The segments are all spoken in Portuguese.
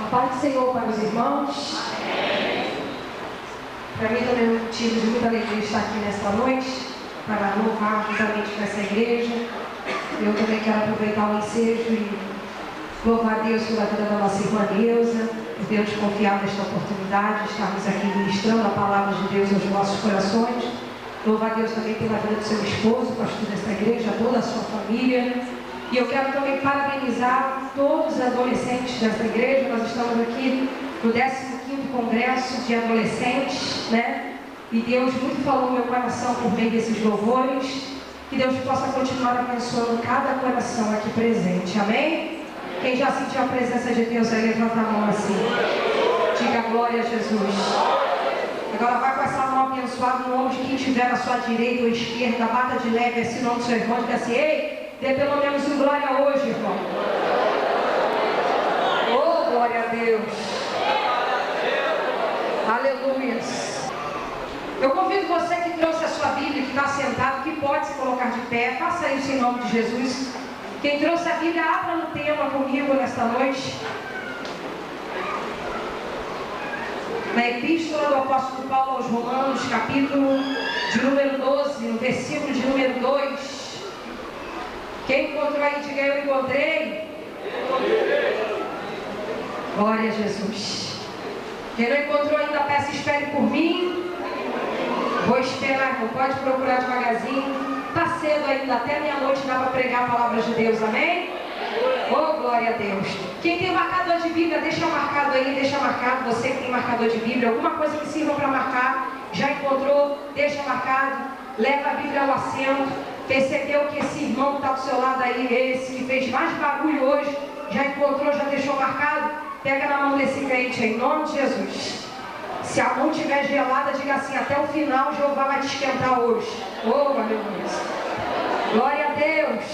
A paz do Senhor para os irmãos. Para mim também é um motivo de muita alegria estar aqui nesta noite, para louvar juntamente com essa igreja. Eu também quero aproveitar o ensejo e louvar a Deus pela vida da nossa irmã Neuza, por Deus confiar nesta oportunidade de estarmos aqui ministrando a palavra de Deus aos nossos corações. Louvar a Deus também pela vida do seu esposo, pastor desta igreja, toda a sua família. E eu quero também parabenizar todos os adolescentes desta igreja. Nós estamos aqui no 15º Congresso de Adolescentes, né? E Deus muito falou no meu coração por meio desses louvores. Que Deus possa continuar abençoando cada coração aqui presente, amém? Quem já sentiu a presença de Deus aí, levanta a mão assim. Diga glória a Jesus. Agora vai com essa mão abençoada no nome de quem estiver na sua direita ou esquerda. Bata de leve assim no nome do seu irmão. Diga assim: ei, dê pelo menos um glória hoje, irmão. Oh, glória a Deus. Aleluia. Eu convido você que trouxe a sua Bíblia, que está sentado, que pode se colocar de pé. Faça isso em nome de Jesus. Quem trouxe a Bíblia, abra no tema comigo nesta noite. Na Epístola do Apóstolo Paulo aos Romanos, capítulo de número 12, no versículo de número 2. Quem encontrou aí, diga: eu encontrei. Glória a Jesus. Quem não encontrou ainda, peça, espere por mim. Vou esperar, não pode procurar devagarzinho. Está cedo ainda, até meia-noite dá para pregar a palavra de Deus, amém? Oh, glória a Deus. Quem tem marcador de Bíblia, deixa marcado aí, deixa marcado. Você que tem marcador de Bíblia, alguma coisa que sirva para marcar, já encontrou, deixa marcado. Leva a Bíblia ao assento. Percebeu que esse irmão que está do seu lado aí, esse que fez mais barulho hoje, já encontrou, já deixou marcado? Pega na mão desse crente aí, em nome de Jesus. Se a mão estiver gelada, diga assim: até o final Jeová vai te esquentar hoje. Oh, aleluia. Glória a Deus.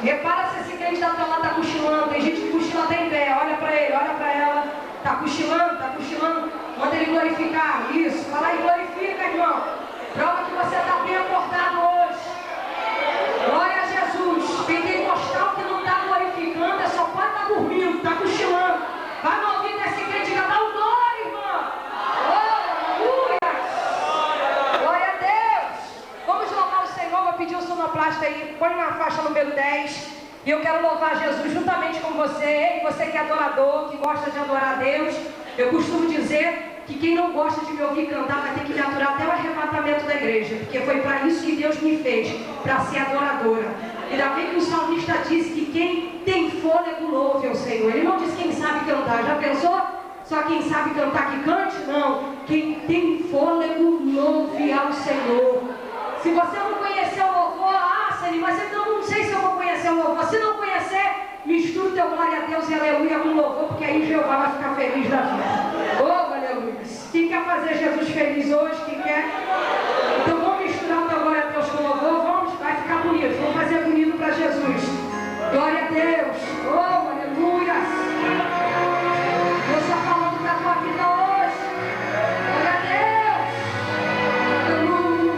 Repara se esse crente da teu lado está cochilando. Tem gente que cochila até em pé. Olha para ele, olha para ela. Está cochilando, está cochilando. Manda ele glorificar. Isso, fala aí, glorifica, irmão. Prova que você está bem acordado hoje. Glória a Jesus. Pentecostal que não está glorificando, é só pode estar dormindo, está cochilando. Vai no ouvido desse crente e dá um glória, irmão. Aleluia. Glória a Deus. Vamos louvar o Senhor. Vou pedir o sonoplasta aí. Põe na faixa número 10. E eu quero louvar Jesus juntamente com você. Ei, você que é adorador, que gosta de adorar a Deus. Eu costumo dizer que quem não gosta de me ouvir cantar vai ter que me aturar até o arrebatamento da igreja, porque foi para isso que Deus me fez, para ser adoradora. Ainda bem que o salmista diz que quem tem fôlego louve ao Senhor. Ele não diz quem sabe cantar. Já pensou? Só quem sabe cantar que cante? Não. Quem tem fôlego louve ao Senhor. Se você não conhecer o louvor, Sani, mas então não sei se eu vou conhecer o louvor. Se não conhecer, mistura o teu glória a Deus e aleluia com louvor, porque aí Jeová vai ficar feliz da vida. Oh, aleluia. Quem quer fazer Jesus feliz hoje? Quem quer? Então vamos misturar o teu glória a Deus com louvor. Vamos, vai ficar bonito. Vamos fazer bonito para Jesus. Glória a Deus. Oh, aleluia. Deus está falando da tua vida hoje. Glória a Deus. Aleluia.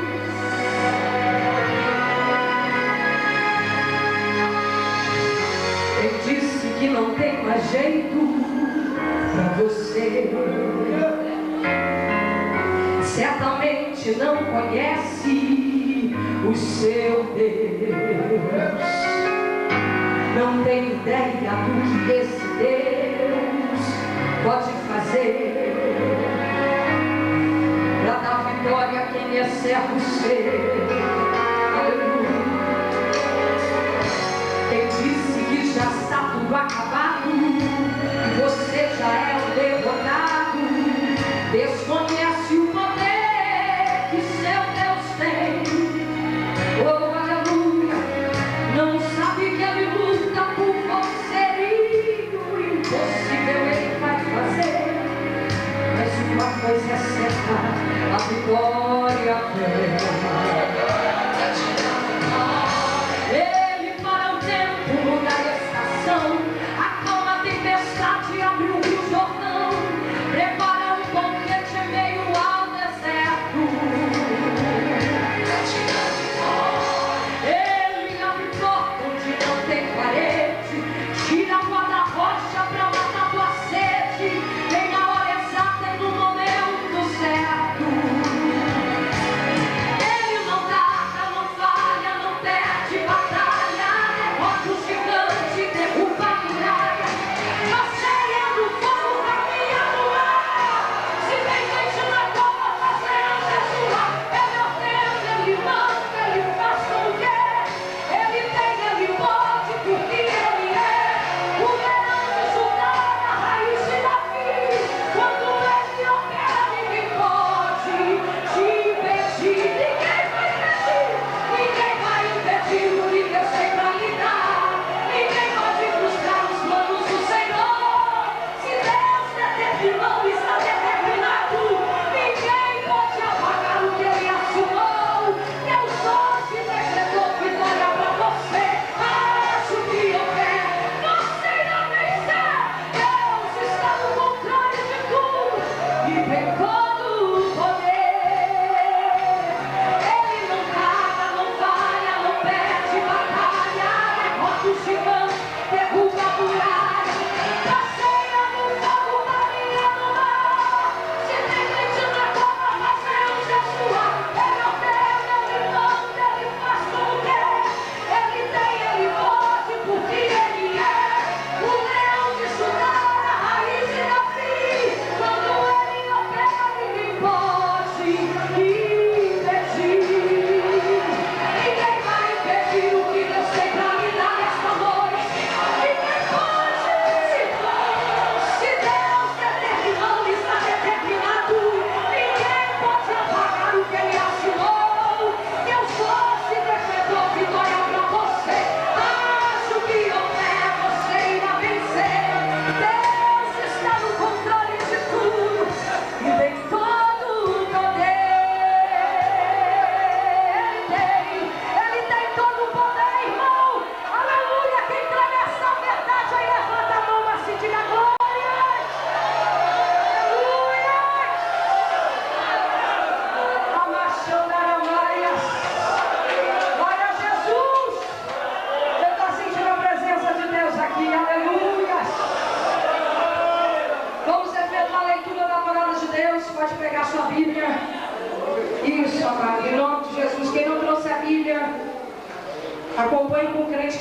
Ele disse que não tem mais jeito para você. Certamente não conhece o seu Deus. Não tem ideia do que esse Deus pode fazer para dar vitória a quem é servo seu. Aleluia. Quem disse que já está tudo acabado, que você já é o derrotado, desconhece o poder que seu Deus tem. Oh, aleluia. Não sabe que ele luta por você.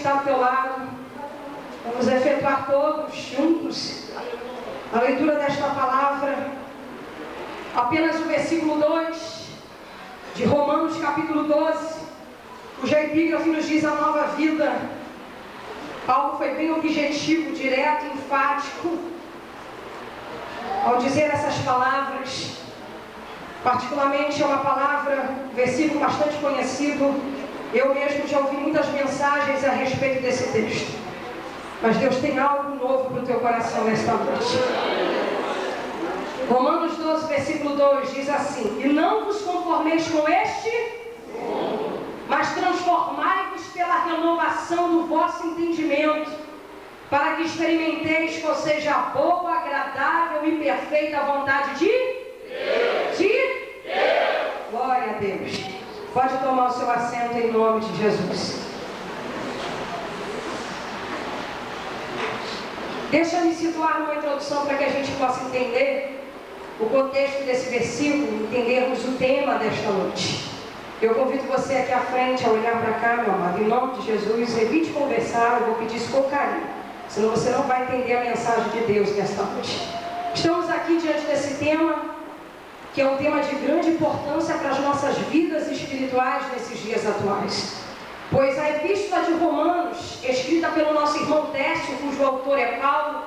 está do teu lado. Vamos efetuar todos juntos a leitura desta palavra. Apenas o versículo 2 de Romanos capítulo 12, cuja epígrafe nos diz a nova vida. Paulo foi bem objetivo, direto, enfático ao dizer essas palavras. Particularmente é uma palavra, versículo bastante conhecido. Eu mesmo já ouvi muitas mensagens a respeito desse texto. Mas Deus tem algo novo para o teu coração nesta noite. Romanos 12, versículo 2 diz assim: e não vos conformeis com este mundo, mas transformai-vos pela renovação do vosso entendimento, para que experimenteis qual seja a boa, agradável e perfeita vontade de Deus. Glória a Deus. Pode tomar o seu assento em nome de Jesus. Deixa-me situar numa introdução para que a gente possa entender o contexto desse versículo, entendermos o tema desta noite. Eu convido você aqui à frente a olhar para cá, meu amado, em nome de Jesus. Evite conversar, eu vou pedir isso com carinho, senão você não vai entender a mensagem de Deus nesta noite. Estamos aqui diante desse tema, que é um tema de grande importância para as nossas vidas espirituais nesses dias atuais. Pois a Epístola de Romanos, escrita pelo nosso irmão Décio, cujo autor é Paulo,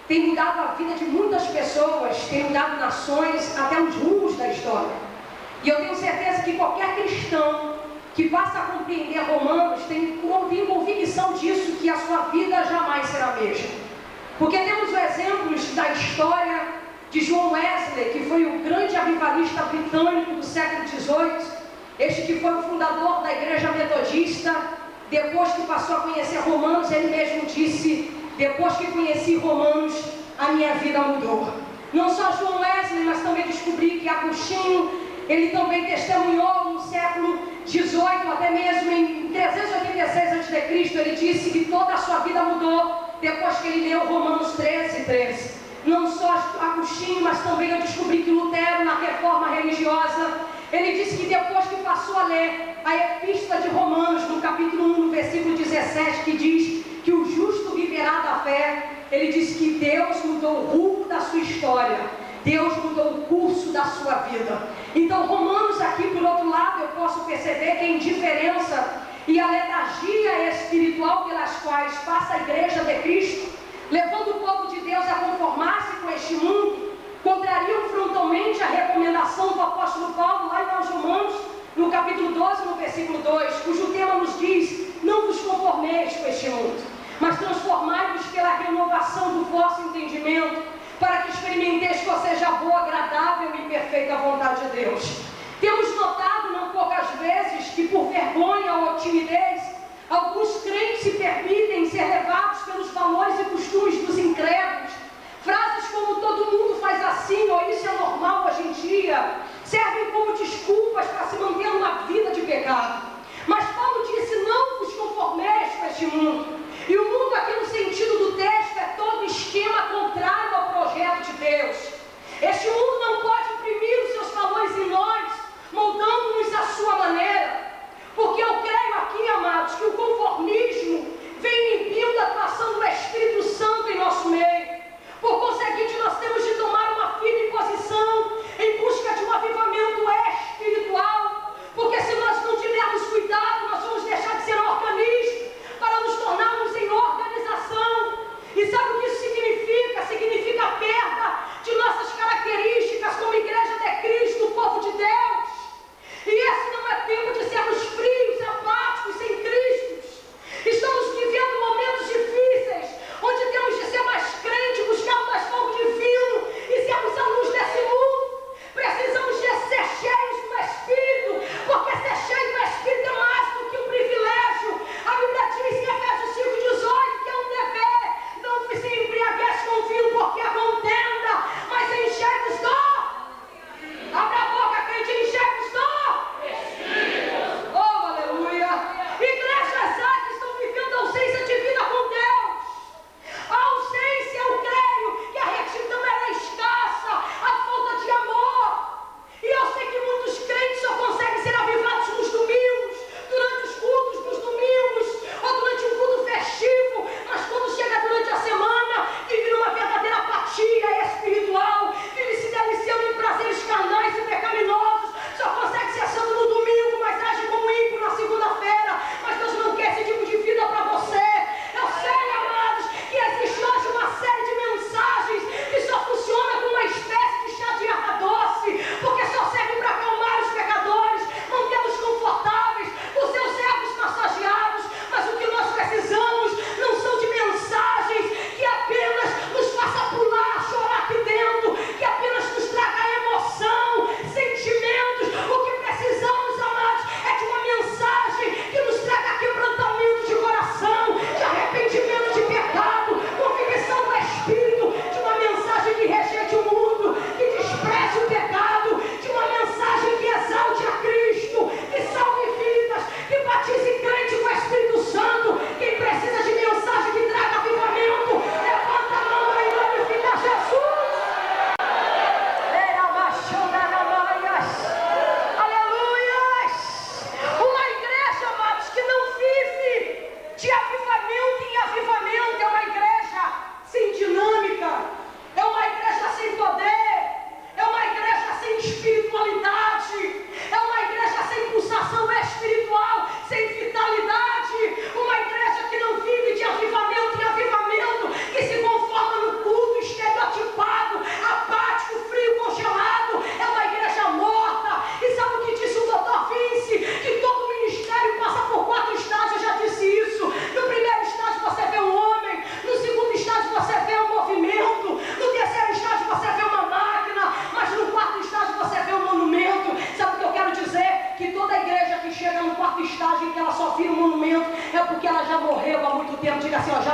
tem mudado a vida de muitas pessoas, tem mudado nações, até os rumos da história. E eu tenho certeza que qualquer cristão que passa a compreender Romanos tem convicção disso, que a sua vida jamais será a mesma. Porque temos exemplos da história de John Wesley, que foi o grande avivalista britânico do século XVIII, este que foi o fundador da igreja metodista. Depois que passou a conhecer Romanos, ele mesmo disse: depois que conheci Romanos, a minha vida mudou. Não só John Wesley, mas também descobri que Agostinho, ele também testemunhou no século XVIII, até mesmo em 386 a.C., ele disse que toda a sua vida mudou depois que ele leu Romanos 13:13. Não só Agostinho, mas também eu descobri que Lutero, na reforma religiosa, ele disse que depois que passou a ler a Epístola de Romanos, no capítulo 1, no versículo 17, que diz que o justo viverá da fé, ele disse que Deus mudou o rumo da sua história, Deus mudou o curso da sua vida. Então Romanos aqui, por outro lado, eu posso perceber que a indiferença e a letargia espiritual pelas quais passa a igreja de Cristo, levando o povo de Deus a conformar-se com este mundo, contrariam frontalmente a recomendação do apóstolo Paulo lá em Romanos, no capítulo 12, no versículo 2, cujo tema nos diz: não vos conformeis com este mundo, mas transformai-vos pela renovação do vosso entendimento, para que experimenteis qual seja a boa, agradável e perfeita vontade de Deus. Temos notado não poucas vezes que, por vergonha ou timidez, alguns crentes se permitem ser levados pelos valores e costumes dos incrédulos. Frases como "todo mundo faz assim" ou "isso é normal hoje em dia" servem como desculpas para se manter numa vida de pecado. Mas Paulo disse: não vos conformeis com este mundo. E o mundo aqui no sentido do texto é todo esquema contrário ao projeto de Deus. Este mundo não pode imprimir os seus valores em nós, moldando-nos à sua maneira. Porque eu creio aqui, amados, que o conformismo vem inibindo a atuação do Espírito Santo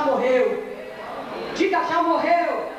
morreu. Diga, já morreu.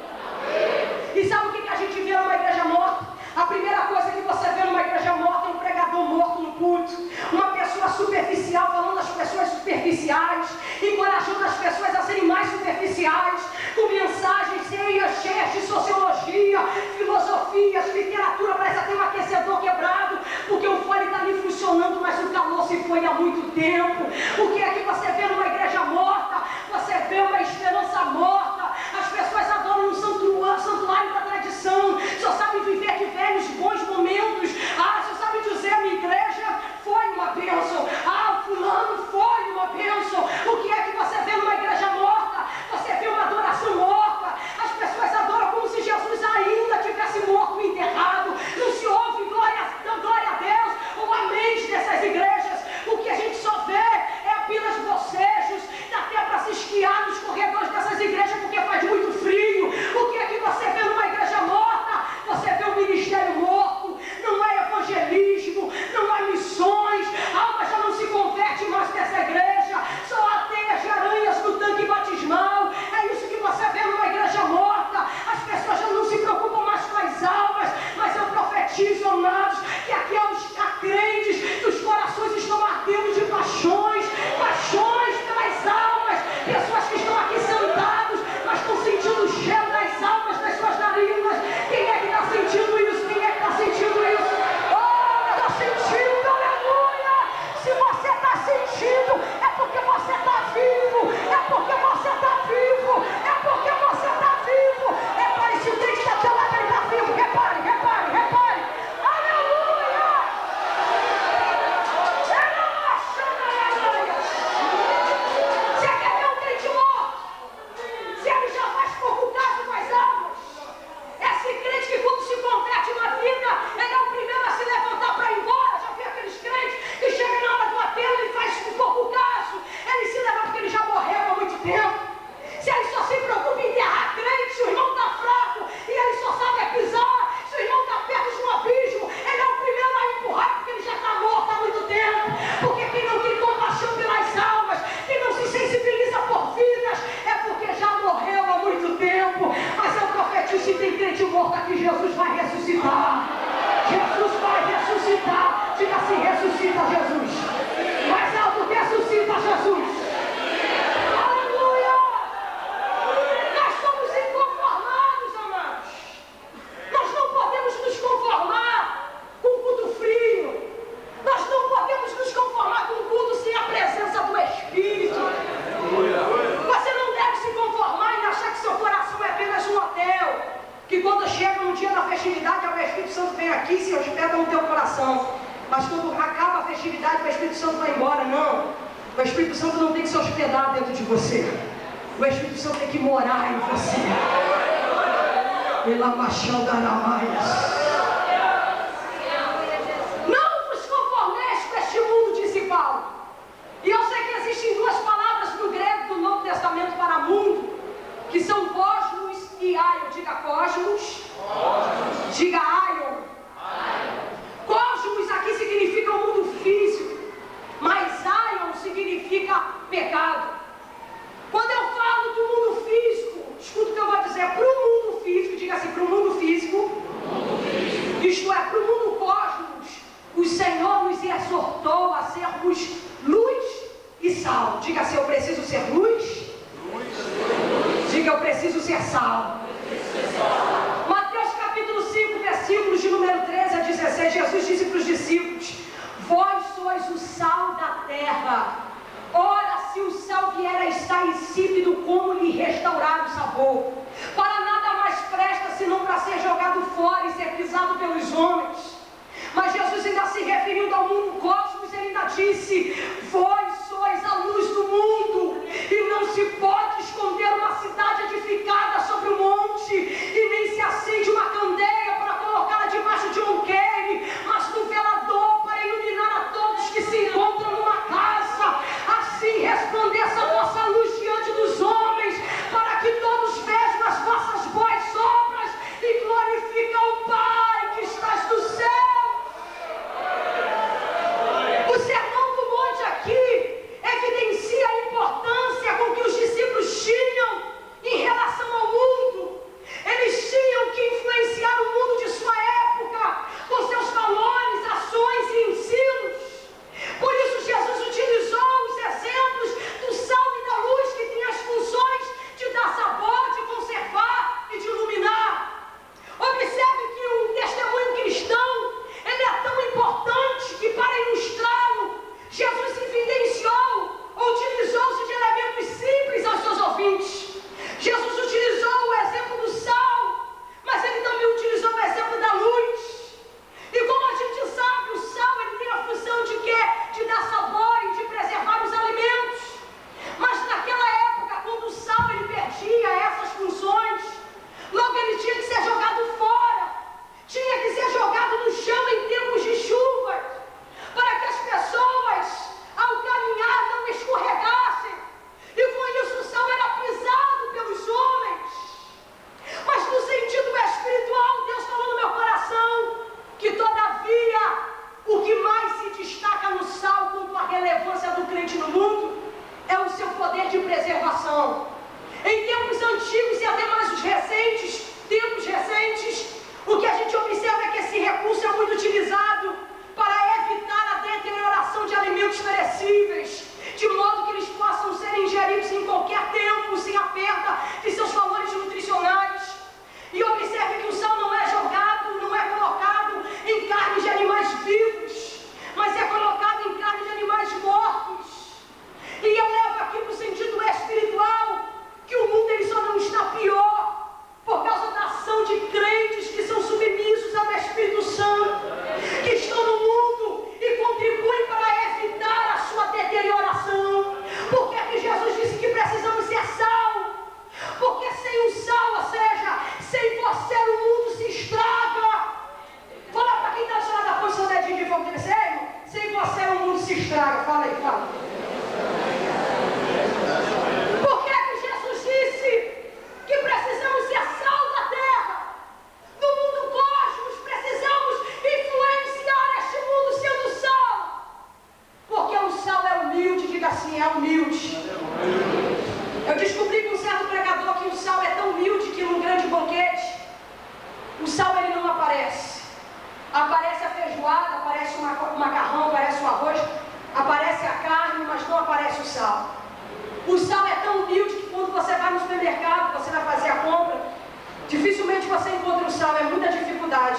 E sabe o que a gente vê numa igreja morta? A primeira coisa que você vê numa igreja morta é um pregador morto no culto. Uma pessoa superficial falando às pessoas superficiais, encorajando as pessoas a serem mais superficiais, com mensagens cheias de sociologia, filosofias, literatura, parece até um aquecedor quebrado, porque o fone está ali funcionando, mas o calor se foi há muito tempo. O que é que você vê numa igreja morta? Você vê uma esperança morta. As pessoas adoram um santuário da tradição, só sabem viver de velhos bons momentos. Só sabem dizer, a minha igreja foi uma bênção. Fulano foi uma bênção. O que é que você vê numa igreja morta? Você vê uma adoração morta. As pessoas adoram como se Jesus ainda tivesse morto e enterrado. Não se ouve glória a Deus ou amém dessas igrejas. O que a gente só vê é apenas bocejos. Dá até para se esquiar nos corredores dessas igrejas porque faz muito frio. O que é que você vê numa igreja morta? Você vê um ministério morto. Não há evangelismo, não há missões. A alma já não se converte mais nessa igreja. Só há teias de aranhas no tanque batismal. É isso que você vê numa igreja morta. As pessoas já não se preocupam mais com as almas. Mas eu profetizo, amados, que aqui há crentes que os corações estão ardendo de paixões pelas almas. Pessoas que estão aqui sentados, mas estão sentindo o cheiro das almas das suas narinas. Quem é que está sentindo isso? Quem é que está sentindo isso? Está sentindo, aleluia! Se você está sentindo, é porque você está vivo. É porque você está vivo. É porque você está vivo. Repare, se o crente está te olhando, ele está vivo. Repare. Aleluia! Você quer ver um crente morto? Se ele já faz pouco caso com as almas. Esse crente que quando se converte na vida, ele é o primeiro a se levantar para ir embora. Já vi aqueles crentes que chegam na hora do apelo e faz pouco caso. Ele se levanta porque ele já morreu há muito tempo. Se ele só se preocupa em enterrar crente, se o irmão está fraco e ele só sabe pisar, se o irmão está perto de um abismo, ele é o primeiro a empurrar porque ele já está morto há muito tempo. Porque quem não tem compaixão pelas almas, quem não se sensibiliza por vidas, é porque já morreu há muito tempo. Mas eu profetizo, se tem crente morto aqui, Jesus vai ressuscitar. Jesus vai ressuscitar. Diga assim, ressuscita Jesus. Mais alto, ressuscita Jesus. Aleluia! Nós somos inconformados, amados. Nós não podemos nos conformar com um culto frio. Nós não podemos nos conformar com um culto sem a presença do Espírito. Você não deve se conformar e achar que seu coração é apenas um hotel. Que quando chega no dia da festividade, o Espírito Santo vem aqui e se hospeda no teu coração. Mas quando acaba a festividade, o Espírito Santo vai embora. Não. O Espírito Santo não tem que se hospedar dentro de você. O Espírito Santo tem que morar em você. Pela paixão da Aramaias. Não vos conformeis com este mundo, disse Paulo. E eu sei que existem duas palavras no grego do Novo Testamento para mundo, que são cosmos e aion. Diga cosmos. Diga aion. Cosmos aqui significa o mundo físico, mas aion significa pecado. Quando eu falo do mundo físico, escuta o que eu vou dizer, para o mundo físico, diga assim, para o mundo físico, isto é, para o mundo cosmos, o Senhor nos exortou a sermos luz e sal. Diga assim, eu preciso ser luz. Diga, eu preciso ser sal. Mateus capítulo 5, versículos de número 13 a 16, Jesus disse para os discípulos: vós sois o sal da terra. Ora, se o sal vier a estar insípido, como lhe restaurar o sabor? Para nada mais presta, senão para ser jogado fora e ser pisado pelos homens. Mas Jesus ainda se referindo ao mundo cosmos, ele ainda disse: vós sois a luz do mundo, e não se pode esconder uma cidade edificada sobre um monte, e nem se acende uma candeia para colocá-la debaixo de um queime, mas no velador para iluminar a todos que se encontram numa casa. Assim resplandeça a vossa luz diante dos homens, para que todos vejam as vossas boas obras e glorifiquem o Pai que estás no céu. O sermão do monte aqui evidencia a importância com que os discípulos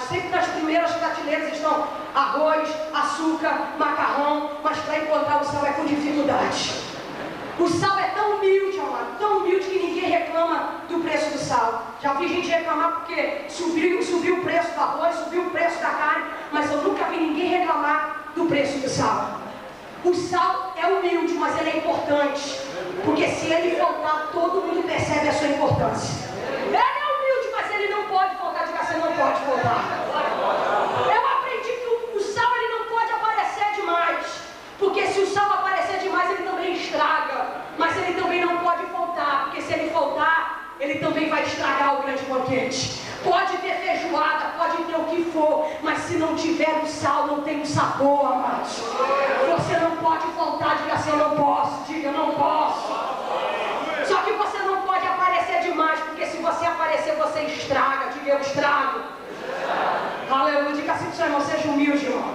Sempre nas primeiras prateleiras estão arroz, açúcar, macarrão, mas para encontrar o sal é com dificuldade. O sal é tão humilde, amado, tão humilde que ninguém reclama do preço do sal. Já vi gente reclamar porque subiu o preço do arroz, subiu o preço da carne, mas eu nunca vi ninguém reclamar do preço do sal. O sal é humilde, mas ele é importante, porque se ele faltar, todo mundo percebe a sua importância. Ele é humilde, mas ele não pode faltar. Diga, você não pode faltar. Eu aprendi que o sal ele não pode aparecer demais, porque se o sal aparecer demais, ele também estraga, mas ele também não pode faltar, porque se ele faltar, ele também vai estragar o grande banquete. Pode ter feijoada, pode ter o que for, mas se não tiver o sal, não tem o sabor, amados. Você não pode faltar, diga assim, eu não posso, diga, eu não posso. Só que você não pode aparecer demais, porque se você aparecer, você estraga, diga, eu estrago. Aleluia, diga assim pro seu irmão, seja humilde, irmão.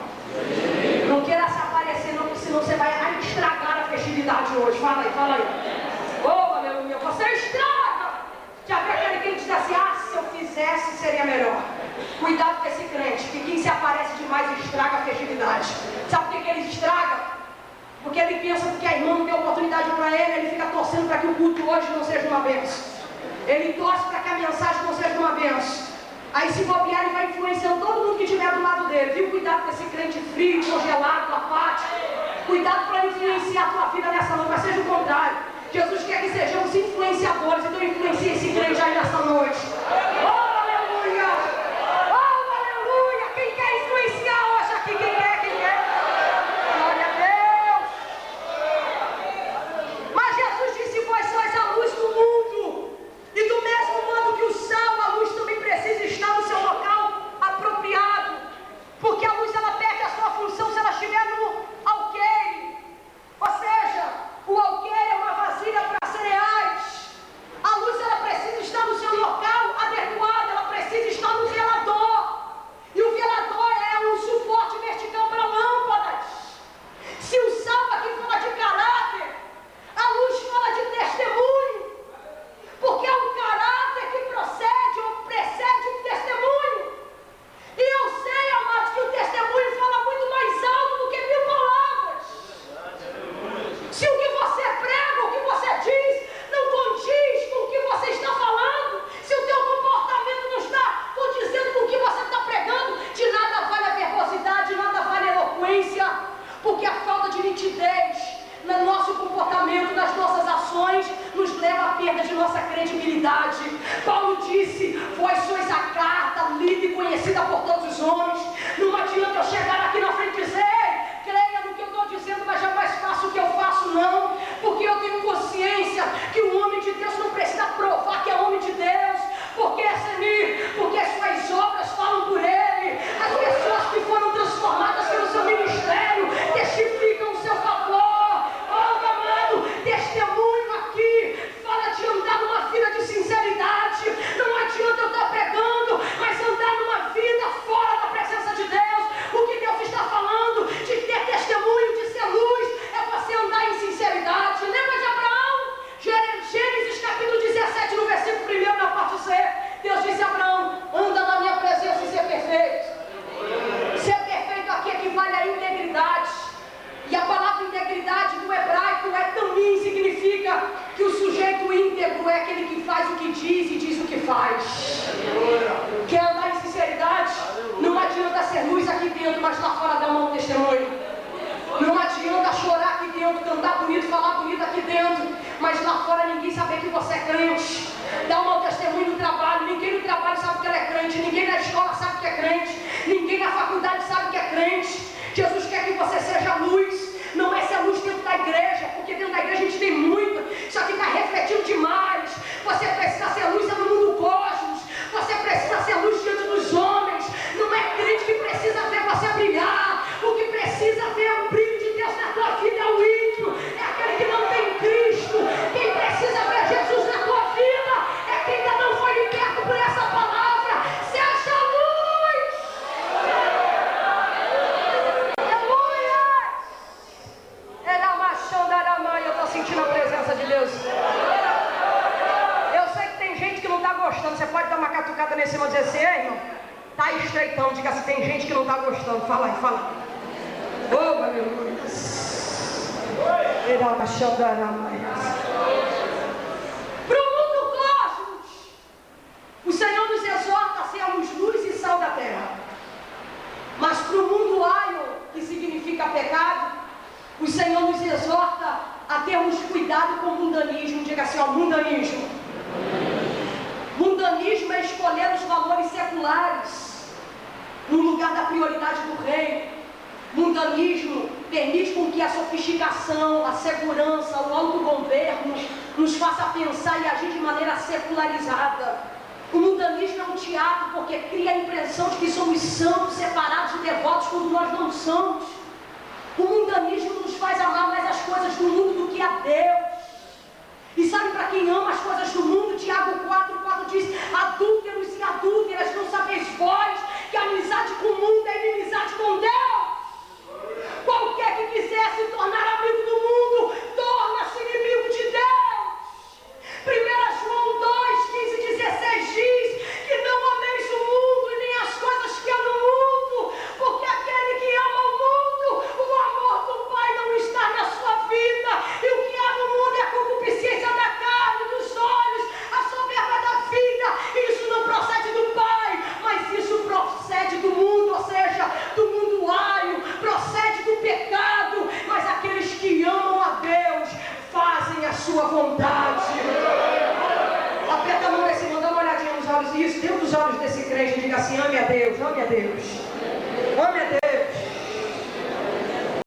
Não queira se aparecer, não, senão você vai estragar a festividade hoje. Fala aí. Oh, aleluia, você estraga. Já viu aquele que diz assim, se eu fizesse seria melhor. Cuidado com esse crente, que quem se aparece demais estraga a festividade. Sabe por que ele estraga? Porque ele pensa que a irmã não deu oportunidade para ele fica torcendo para que o culto hoje não seja uma bênção. Ele torce para que a mensagem não seja uma bênção. Aí se bobear, ele vai influenciando todo mundo que estiver do lado dele. Viu? Cuidado com esse crente frio, congelado, apático. Cuidado para influenciar a tua vida nessa noite, mas seja o contrário. Jesus quer que sejamos influenciadores, então influencie esse crente aí nessa noite. Oh, aleluia! Oh, aleluia! Quem quer influenciar hoje aqui? Quem quer? Glória a Deus! Mas Jesus disse, vós sois a luz do mundo. E do mesmo modo que o sal, a luz também precisa estar no seu local apropriado. Porque a luz, ela perde a sua função se ela estiver no alqueire. Ou seja, o alqueire é uma vasilha para cereais. A luz, ela precisa estar no seu local adequado, ela precisa estar no velador. E o velador é um suporte vertical para lâmpadas. Se o sal aqui fala de caráter, a luz fala de testemunho. Porque é um caráter que procede ou precede um testemunho. E eu sei, amados, que o testemunho fala muito mais alto do que 1000 palavras. Se o que você prega, o que você diz, não condiz com o que você está falando, se o teu comportamento não está condizendo com o que você está pregando, de nada vale a verbosidade, de nada vale a eloquência, porque a falta de nitidez no nosso comportamento, nas nossas ações, nos leva à perda de nossa credibilidade. Paulo disse, vós sois a carta lida e conhecida por todos os homens. Não adianta eu chegar aqui na frente e dizer, creia no que eu estou dizendo, mas jamais faço o que eu faço, não. Porque eu tenho consciência que o homem de Deus não precisa provar que é homem de Deus. Porque suas obras falam por ele. As pessoas que foram transformadas pelo seu ministério testificam o seu favor. Oh, amado, testemunho aqui fala de andar numa vida de sinceridade. Não adianta eu estar pregando, mas andar numa vida fora da presença de Deus. O que Deus está falando de ter testemunho, de ser luz, é você andar em sinceridade. Lembra de Abraão? Gênesis capítulo 17, no versículo 1, na parte C. Deus disse a Abraão, anda na minha presença e ser perfeito. Ser perfeito aqui equivale à integridade. E a palavra integridade no hebraico é também significa que o sujeito íntegro é aquele que faz o que diz e diz o que faz. Quer andar em sinceridade? Não adianta ser luz aqui dentro, mas lá fora dar mau testemunho. Não adianta chorar aqui dentro, cantar bonito, falar bonito aqui dentro, mas lá fora ninguém saber que você é crente. Dar um mau testemunho no trabalho, ninguém no trabalho sabe que ela é crente, ninguém na escola sabe que é crente, ninguém na faculdade sabe que é crente. Jesus quer que você seja luz. Não é ser luz dentro da igreja, porque dentro da igreja a gente tem muita, só que está refletindo demais. Você precisa ser luz no mundo cosmos, você precisa ser luz diante dos homens. Não é crente que precisa ver você brilhar, o que precisa ver o brilho de Deus na tua vida é o ímpio, é aquele que não tem Cristo. Quem precisa ver Jesus na tua vida é quem ainda não foi liberto por essa palavra. Seja luz. Eu estou sentindo a presença de Deus. Eu sei que tem gente que não está gostando. Você pode dar uma catucada nesse irmão e dizer assim, irmão, Está estreitão, diga se tem gente que não está gostando. Fala aí, fala aí. Oh, aleluia. Para o mundo cosmos, o Senhor nos exorta a sermos luz e sal da terra. Mas para o mundo aio, que significa pecado, o Senhor nos exorta a termos cuidado com o mundanismo. Diga assim, ó, mundanismo. Mundanismo é escolher os valores seculares no lugar da prioridade do reino. Mundanismo permite com que a sofisticação, a segurança, o autogoverno nos faça pensar e agir de maneira secularizada. O mundanismo é um teatro porque cria a impressão de que somos santos, separados e devotos quando nós não somos. O mundanismo nos faz amar mais as coisas do mundo do que a Deus. E sabe para quem ama as coisas do mundo? Tiago 4,4 diz: adúlteros e adúlteras, não sabeis vós que a amizade com o mundo é inimizade com Deus? Qualquer que quiser se tornar amigo do mundo, torna-se inimigo de Deus. 1 João 2:15-16 diz que não ameis o mundo e nem as coisas que há no mundo, porque aquele que ama o mundo, o amor do Pai não está na sua vida. E o que há no mundo é a concupiscência da carne, dos olhos, a soberba da vida. Isso não procede do Pai, mas isso procede do mundo, ou seja, do mundo aio, procede do pecado. Mas aqueles que amam a Deus fazem a sua vontade. Aperta a mão desse irmão, dá uma olhadinha nos olhos. Isso, dentro dos olhos desse crente, diga assim: ame a Deus, ame a Deus, ame a Deus.